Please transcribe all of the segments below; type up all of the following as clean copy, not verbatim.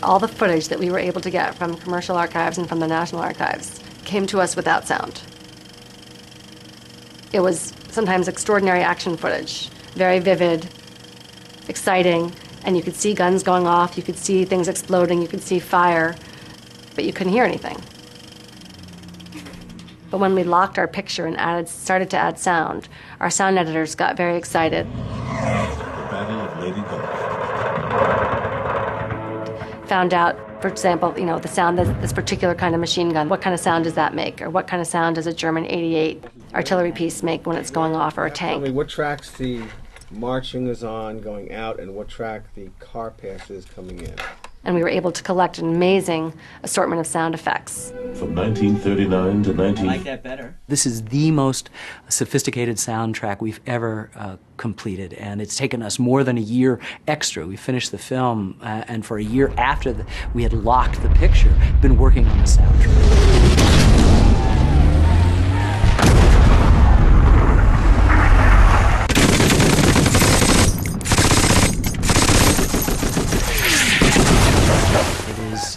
All the footage that we were able to get from commercial archives and from the National Archives came to us without sound. It was sometimes extraordinary action footage, very vivid, exciting, and you could see guns going off, you could see things exploding, you could see fire, but you couldn't hear anything. But when we locked our picture and started to add sound, our sound editors got very excited. The Battle of Lady Gulf. Found out, for example, the sound of this particular kind of machine gun. What kind of sound does that make? Or what kind of sound does a German 88 artillery piece make when it's going off, or a tank? Tell me, what tracks the marching is on going out and what track the car passes coming in? And we were able to collect an amazing assortment of sound effects. From 1939 to 19... I like that better. This is the most sophisticated soundtrack we've ever completed, and it's taken us more than a year extra. We finished the film, and for a year after we had locked the picture, been working on the soundtrack.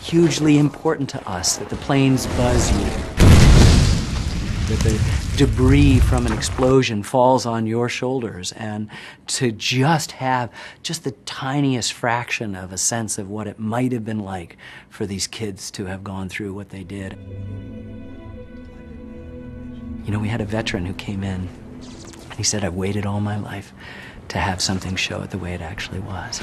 Hugely important to us that the planes buzz you, that the debris from an explosion falls on your shoulders, and to just have just the tiniest fraction of a sense of what it might have been like for these kids to have gone through what they did. We had a veteran who came in, and he said, "I've waited all my life to have something show it the way it actually was."